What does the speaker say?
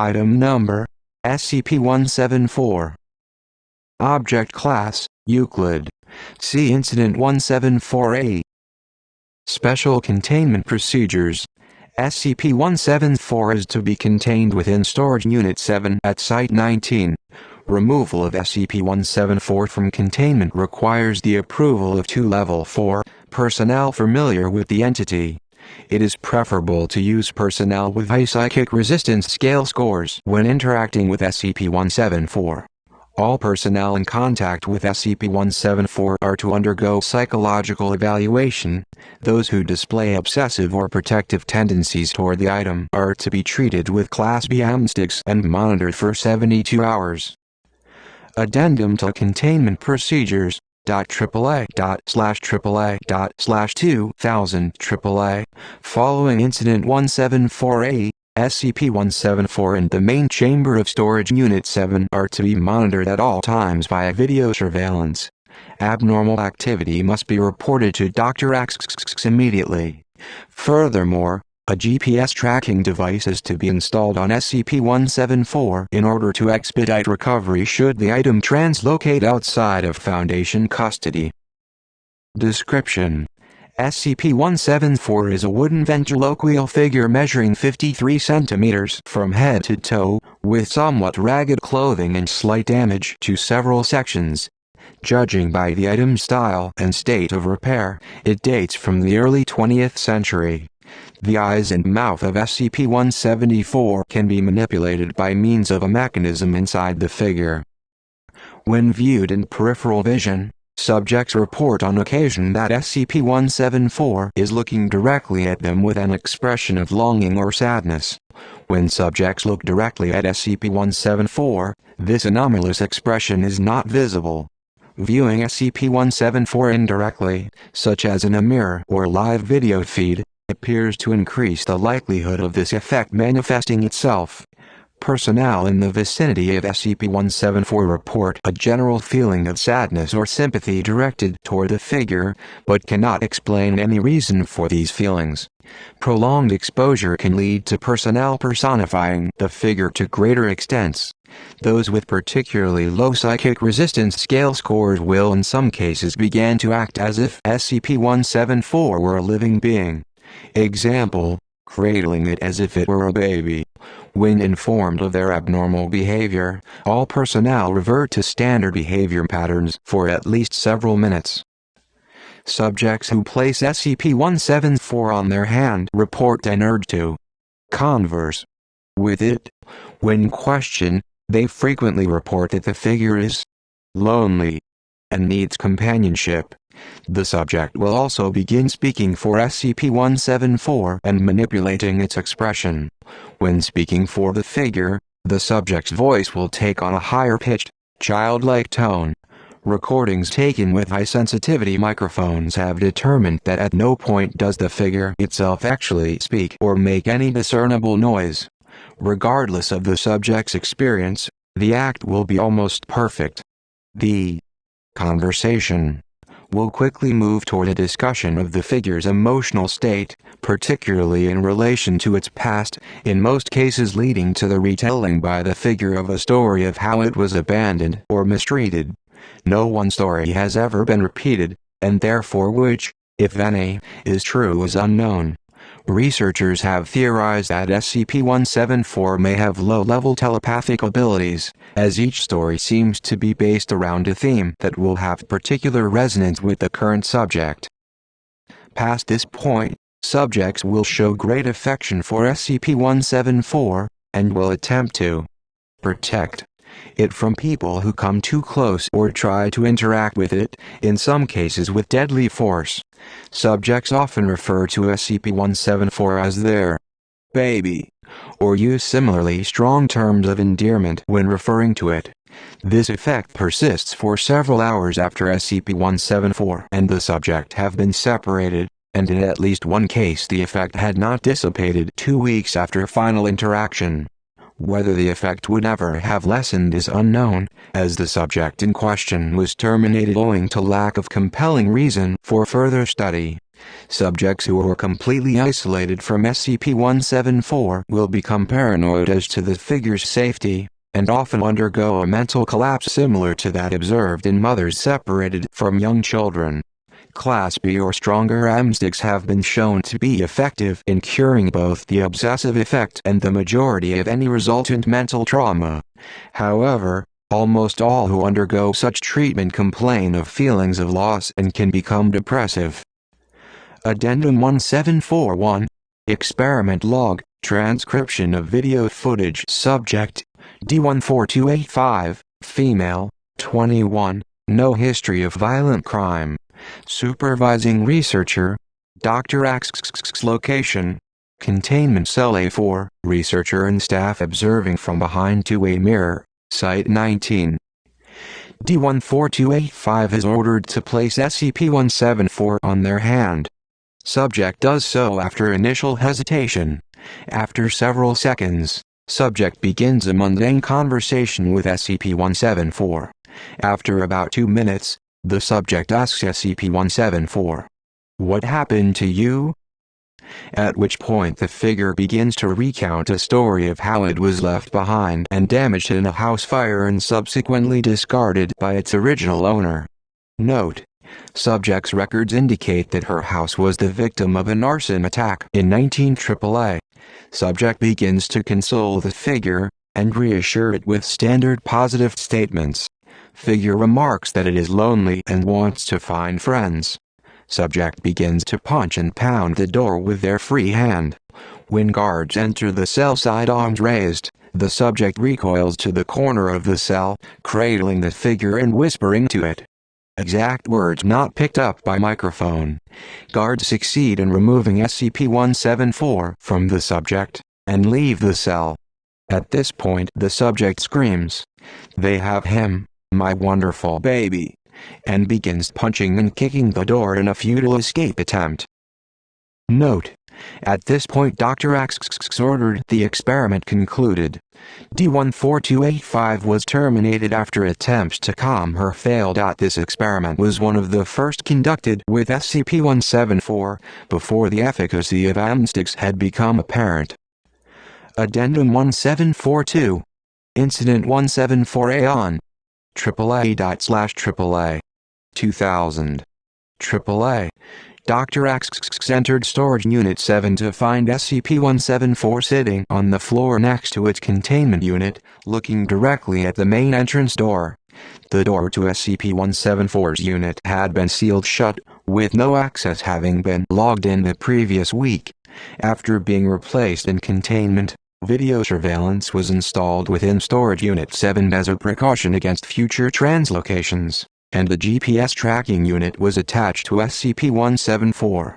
Item number, SCP-174. Object Class, Euclid. See Incident 174-A. Special Containment Procedures. SCP-174 is to be contained within Storage Unit 7 at Site-19. Removal of SCP-174 from containment requires the approval of 2 Level 4 personnel familiar with the entity. It is preferable to use personnel with high psychic resistance scale scores when interacting with SCP-174. All personnel in contact with SCP-174 are to undergo psychological evaluation. Those who display obsessive or protective tendencies toward the item are to be treated with Class B amnestics and monitored for 72 hours. Addendum to Containment Procedures. AAA./AAA./2000 AAA. Following Incident 174-A, SCP-174 and the main chamber of Storage Unit 7 are to be monitored at all times via video surveillance. Abnormal activity must be reported to Dr. X immediately. Furthermore, a GPS tracking device is to be installed on SCP-174 in order to expedite recovery should the item translocate outside of Foundation custody. Description: SCP-174 is a wooden ventriloquial figure measuring 53 centimeters from head to toe, with somewhat ragged clothing and slight damage to several sections. Judging by the item's style and state of repair, it dates from the early 20th century. The eyes and mouth of SCP-174 can be manipulated by means of a mechanism inside the figure. When viewed in peripheral vision, subjects report on occasion that SCP-174 is looking directly at them with an expression of longing or sadness. When subjects look directly at SCP-174, this anomalous expression is not visible. Viewing SCP-174 indirectly, such as in a mirror or live video feed, appears to increase the likelihood of this effect manifesting itself. Personnel in the vicinity of SCP-174 report a general feeling of sadness or sympathy directed toward the figure, but cannot explain any reason for these feelings. Prolonged exposure can lead to personnel personifying the figure to greater extents. Those with particularly low psychic resistance scale scores will in some cases begin to act as if SCP-174 were a living being. Example: cradling it as if it were a baby. When informed of their abnormal behavior, all personnel revert to standard behavior patterns for at least several minutes. Subjects who place SCP-174 on their hand report an urge to converse with it. When questioned, they frequently report that the figure is lonely and needs companionship. The subject will also begin speaking for SCP-174 and manipulating its expression. When speaking for the figure, the subject's voice will take on a higher-pitched, childlike tone. Recordings taken with high-sensitivity microphones have determined that at no point does the figure itself actually speak or make any discernible noise. Regardless of the subject's experience, the act will be almost perfect. The conversation will quickly move toward a discussion of the figure's emotional state, particularly in relation to its past, in most cases leading to the retelling by the figure of a story of how it was abandoned or mistreated. No one story has ever been repeated, and therefore which, if any, is true is unknown. Researchers have theorized that SCP-174 may have low-level telepathic abilities, as each story seems to be based around a theme that will have particular resonance with the current subject. Past this point, subjects will show great affection for SCP-174, and will attempt to protect it from people who come too close or try to interact with it, in some cases with deadly force. Subjects often refer to SCP-174 as their baby, or use similarly strong terms of endearment when referring to it. This effect persists for several hours after SCP-174 and the subject have been separated, and in at least one case the effect had not dissipated 2 weeks after final interaction. Whether the effect would ever have lessened is unknown, as the subject in question was terminated owing to lack of compelling reason for further study. Subjects who are completely isolated from SCP-174 will become paranoid as to the figure's safety, and often undergo a mental collapse similar to that observed in mothers separated from young children. Class B or stronger amnestics have been shown to be effective in curing both the obsessive effect and the majority of any resultant mental trauma. However, almost all who undergo such treatment complain of feelings of loss and can become depressive. Addendum 1741. Experiment log, transcription of video footage. Subject, D14285, female, 21, no history of violent crime. Supervising researcher, Dr. X. Location, containment cell A4, researcher and staff observing from behind two-way mirror, Site 19. D14285 is ordered to place SCP-174 on their hand. Subject does so after initial hesitation. After several seconds, subject begins a mundane conversation with SCP-174. After about 2 minutes, the subject asks SCP-174, "What happened to you?" At which point the figure begins to recount a story of how it was left behind and damaged in a house fire and subsequently discarded by its original owner. Note: subject's records indicate that her house was the victim of an arson attack in 19AAA. Subject begins to console the figure, and reassure it with standard positive statements. Figure remarks that it is lonely and wants to find friends. Subject begins to punch and pound the door with their free hand. When guards enter the cell sidearms raised, the subject recoils to the corner of the cell, cradling the figure and whispering to it. Exact words not picked up by microphone. Guards succeed in removing SCP-174 from the subject, and leave the cell. At this point the subject screams, "They have him, my wonderful baby," and begins punching and kicking the door in a futile escape attempt. Note: at this point Dr. X ordered the experiment concluded. D14285 was terminated after attempts to calm her failed. This experiment was one of the first conducted with SCP-174, before the efficacy of amnestics had become apparent. Addendum 1742. Incident 174A on AAA./AAA. 2000. AAA. Dr. X entered Storage Unit 7 to find SCP-174 sitting on the floor next to its containment unit, looking directly at the main entrance door. The door to SCP-174's unit had been sealed shut, with no access having been logged in the previous week. After being replaced in containment, video surveillance was installed within Storage Unit 7 as a precaution against future translocations, and the GPS tracking unit was attached to SCP-174.